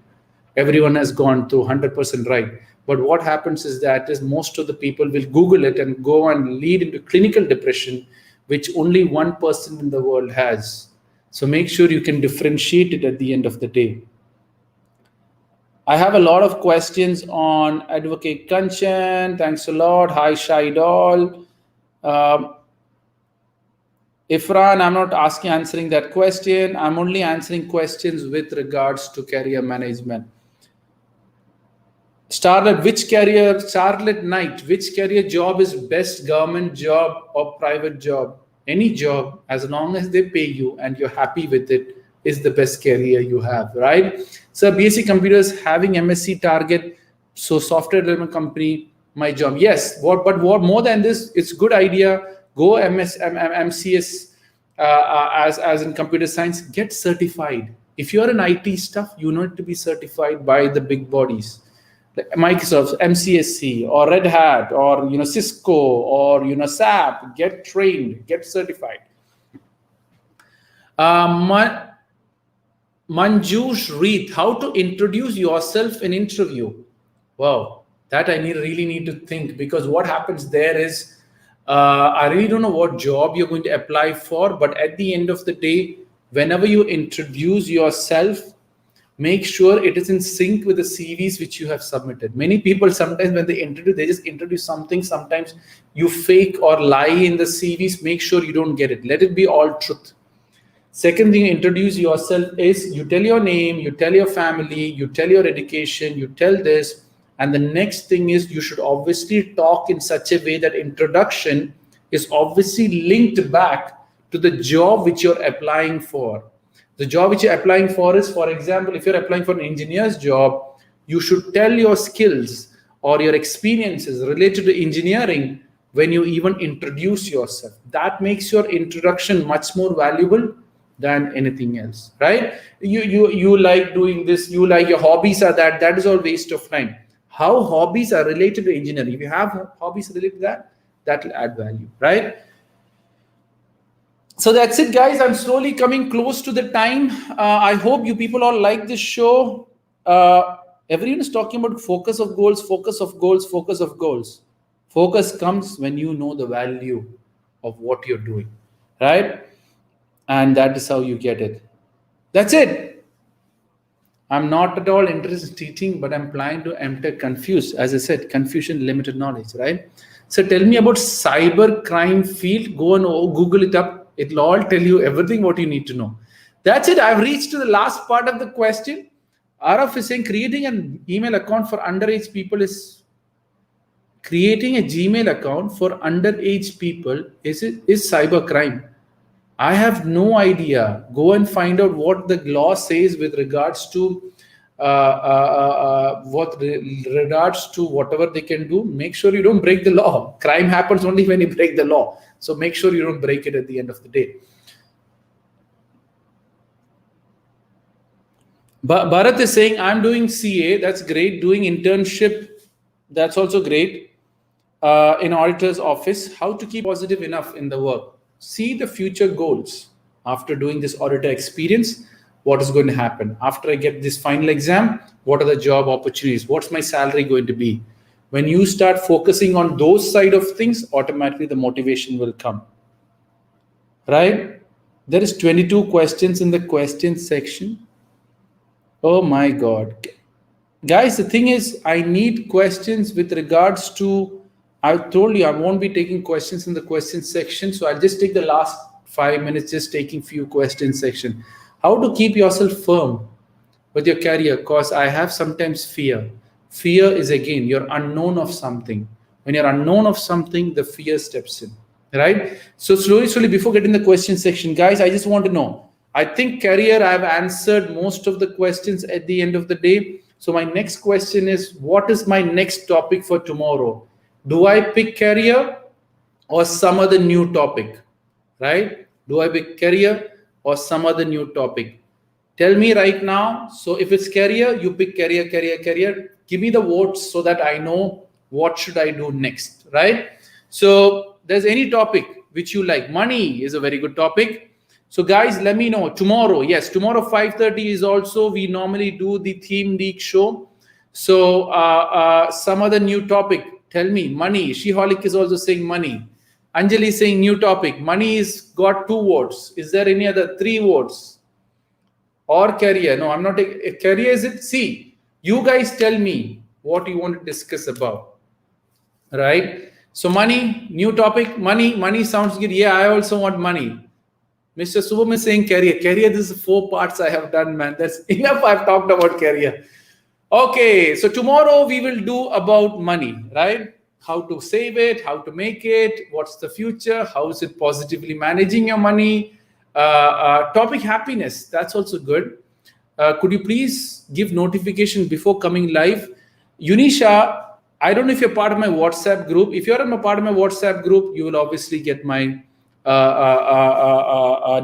Everyone has gone through 100% right. But what happens is that most of the people will Google it and go and lead into clinical depression, which only 1% in the world has. So make sure you can differentiate it at the end of the day. I have a lot of questions on Advocate Kanchan. Thanks a lot. Hi, Shaidol. Ifran, I'm not answering that question. I'm only answering questions with regards to career management. Starlet Knight, which career job is best, government job or private job? Any job, as long as they pay you and you're happy with it, is the best career you have, right? So BSc Computers having MSc target, so software development company, my job. Yes, but what more than this, it's good idea. Go MCS as in computer science, get certified. If you're in IT stuff, you need to be certified by the big bodies. Like Microsoft, MCSC, or Red Hat, or Cisco, or SAP. Get trained, get certified. Manjush Reeth, how to introduce yourself in interview? Wow, that I really need to think, because what happens there is, I really don't know what job you're going to apply for, but at the end of the day, whenever you introduce yourself, make sure it is in sync with the CVs which you have submitted. Many people sometimes when they introduce, they just introduce something. Sometimes you fake or lie in the CVs. Make sure you don't get it. Let it be all truth. Second thing, introduce yourself is you tell your name, you tell your family, you tell your education, you tell this. And the next thing is you should obviously talk in such a way that introduction is obviously linked back to the job which you're applying for. The job which you're applying for is, for example, if you're applying for an engineer's job, you should tell your skills or your experiences related to engineering when you even introduce yourself. That makes your introduction much more valuable than anything else, right? You like doing this, you like your hobbies are that is all waste of time. How hobbies are related to engineering. If you have hobbies related to that will add value, right? So that's it, guys. I'm slowly coming close to the time. I hope you people all like this show. Everyone is talking about focus of goals, focus of goals, focus of goals. Focus comes when you know the value of what you're doing, right? And that is how you get it. That's it. I'm not at all interested in teaching, but I'm planning to enter confused. As I said, confusion, limited knowledge, right? So tell me about cyber crime field. Go and Google it up. It'll all tell you everything what you need to know. That's it. I've reached to the last part of the question. Araf is saying creating an email account for underage people is creating a Gmail account for underage people is cyber crime. I have no idea. Go and find out what the law says with regards to whatever they can do. Make sure you don't break the law. Crime happens only when you break the law. So make sure you don't break it at the end of the day. Bharat is saying, I'm doing CA. That's great. Doing internship. That's also great. In auditor's office. How to keep positive enough in the work. See the future goals. After doing this auditor experience, what is going to happen? After I get this final exam, what are the job opportunities? What's my salary going to be? When you start focusing on those side of things, automatically the motivation will come. right? There is 22 questions in the question section. Oh my God. Guys, the thing is, I need questions with regards to, I told you I won't be taking questions in the question section. So I'll just take the last 5 minutes, just taking few questions section. How to keep yourself firm with your career? Because I have sometimes fear. Fear is again, you're unknown of something. When you're unknown of something, the fear steps in, right? So slowly, before getting the question section, guys, I just want to know. I think career, I've answered most of the questions at the end of the day. So my next question is, what is my next topic for tomorrow? Do I pick career or some other new topic, right? Do I pick career or some other new topic? Tell me right now. So if it's career, you pick career, career. Give me the votes so that I know what should I do next, right? So there's any topic which you like. Money is a very good topic. So guys, let me know tomorrow. Yes, tomorrow 5:30 is also, we normally do the theme Deek show. So some other new topic. Tell me. Money. Shiholic is also saying money. Anjali is saying new topic. Money is got 2 votes. Is there any other 3 votes? Or career? No, I'm not. Career is it? See, you guys tell me what you want to discuss about, right? So money, new topic. Money sounds good. Yeah, I also want money. Mr. Subham is saying career. Career, this is 4 parts I have done, man. That's enough. I've talked about career. Okay, so tomorrow we will do about money, right? How to save it, how to make it, what's the future, how is it positively managing your money. Topic happiness, that's also good. Could you please give notification before coming live? Unisha, I don't know if you're part of my WhatsApp group. If you're a part of my WhatsApp group, you will obviously get my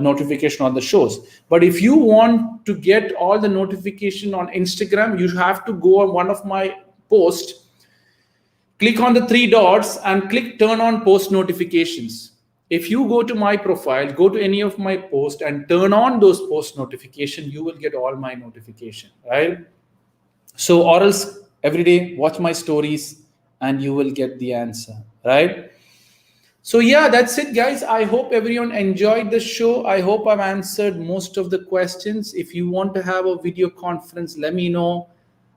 notification on the shows. But if you want to get all the notification on Instagram, you have to go on one of my posts, click on the 3 dots and click turn on post notifications. If you go to my profile, go to any of my posts and turn on those post notification, you will get all my notification, right? So or else every day watch my stories and you will get the answer, right? So yeah, that's it, guys. I hope everyone enjoyed the show. I hope I've answered most of the questions. If you want to have a video conference, let me know.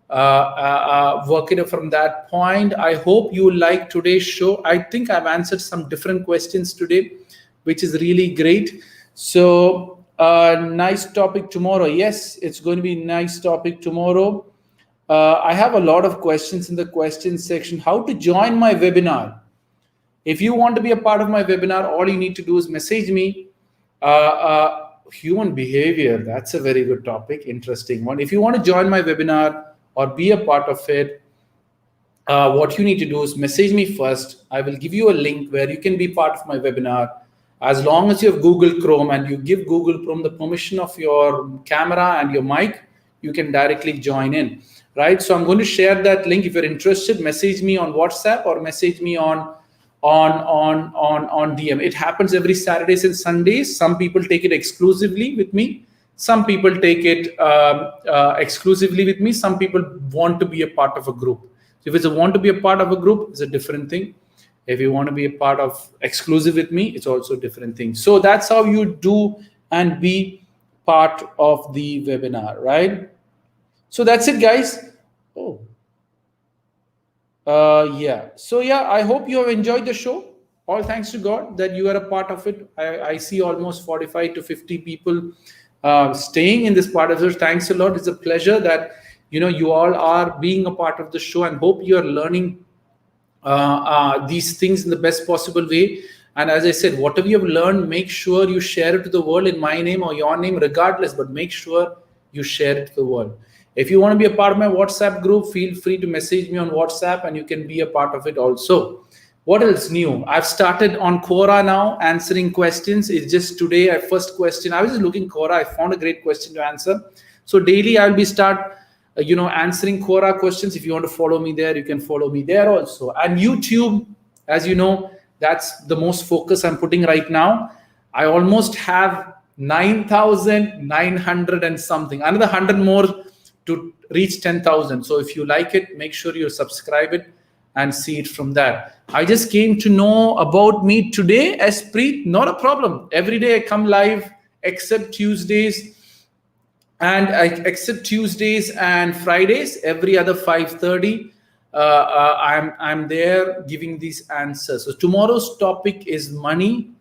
Work it from that point. I hope you like today's show. I think I've answered some different questions today, which is really great. So nice topic tomorrow. Yes, it's going to be a nice topic tomorrow. I have a lot of questions in the questions section. How to join my webinar? If you want to be a part of my webinar, all you need to do is message me. Human behavior, that's a very good topic, interesting one. If you want to join my webinar or be a part of it, what you need to do is message me first. I will give you a link where you can be part of my webinar. As long as you have Google Chrome and you give Google Chrome the permission of your camera and your mic, you can directly join in, right? So I'm going to share that link. If you're interested, message me on WhatsApp or message me on DM. It happens every Saturdays and Sundays. Some people take it exclusively with me. Some people take it exclusively with me. Some people want to be a part of a group. So if it's a want to be a part of a group, it's a different thing. If you want to be a part of exclusive with me, it's also a different thing. So that's how you do and be part of the webinar, right? So that's it, guys. Oh. Yeah. So yeah, I hope you have enjoyed the show. All thanks to God that you are a part of it. I see almost 45 to 50 people staying in this part of it. Thanks a lot. It's a pleasure that you all are being a part of the show, and hope you are learning these things in the best possible way. And as I said, whatever you have learned, make sure you share it to the world in my name or your name, regardless. But make sure you share it to the world. If you want to be a part of my WhatsApp group, feel free to message me on WhatsApp and you can be a part of it also. What else new? I've started on Quora now, answering questions. It's just today, first question. I was just looking Quora. I found a great question to answer. So daily I'll be answering Quora questions. If you want to follow me there, you can follow me there also. And YouTube, as you know, that's the most focus I'm putting right now. I almost have 9,900 and something, another 100 more to reach 10,000. So if you like it, make sure you subscribe it and see it from that. I just came to know about me today as Preet. Not a problem. Every day I come live except Tuesdays, and except Tuesdays and Fridays. Every other 5:30, I'm there giving these answers. So tomorrow's topic is money,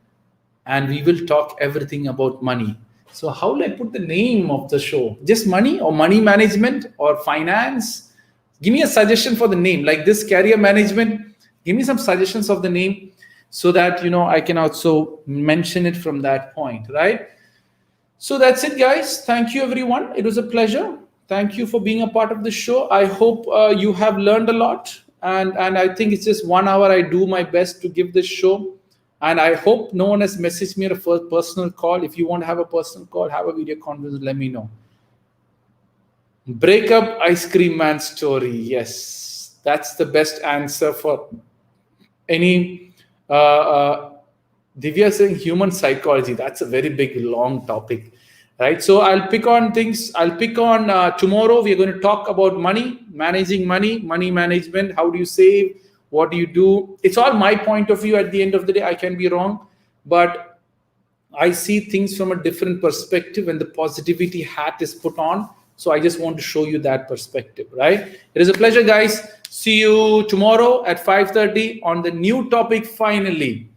and we will talk everything about money. So how will I put the name of the show? Just money, or money management, or finance? Give me a suggestion for the name, like this, career management. Give me some suggestions of the name, so that I can also mention it from that point, right? So that's it, guys. Thank you, everyone. It was a pleasure. Thank you for being a part of the show. I hope you have learned a lot, and I think it's just 1 hour. I do my best to give this show, and I hope no one has messaged me a personal call. If you want to have a personal call, have a video conference, let me know. Breakup ice cream man story. Yes, that's the best answer for any. Divya saying human psychology. That's a very big, long topic, right? So I'll pick on things. I'll pick on tomorrow. We're going to talk about money, managing money, money management. How do you save? What do you do? It's all my point of view. At the end of the day, I can be wrong, but I see things from a different perspective when the positivity hat is put on. So I just want to show you that perspective, right? It is a pleasure, guys. See you tomorrow at 5:30 on the new topic, finally.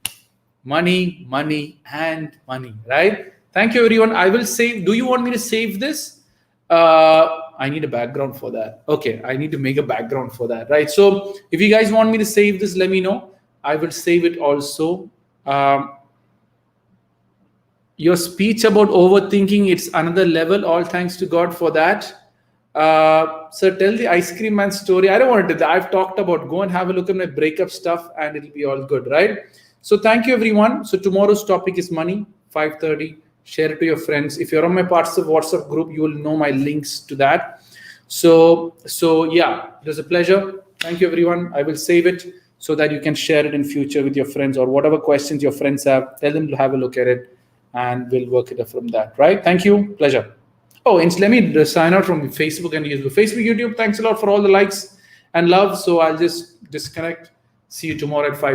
Money, money, and money, right? Thank you, everyone. I will save. Do you want me to save this? I need a background for that. Okay, I need to make a background for that, right? So if you guys want me to save this, let me know. I will save it also. Your speech about overthinking, it's another level. All thanks to God for that. So tell the ice cream man story. I don't want to do that. I've talked about, go and have a look at my breakup stuff and it'll be all good, right? So thank you, everyone. So tomorrow's topic is money, 5:30. Share it to your friends. If you're on my parts of WhatsApp group, you will know my links to that. So yeah, it was a pleasure. Thank you, everyone. I will save it so that you can share it in future with your friends, or whatever questions your friends have. Tell them to have a look at it, and we'll work it up from that, right? Thank you. Pleasure. Oh, and let me sign out from Facebook and YouTube. Facebook, YouTube, thanks a lot for all the likes and love. So I'll just disconnect. See you tomorrow at 5.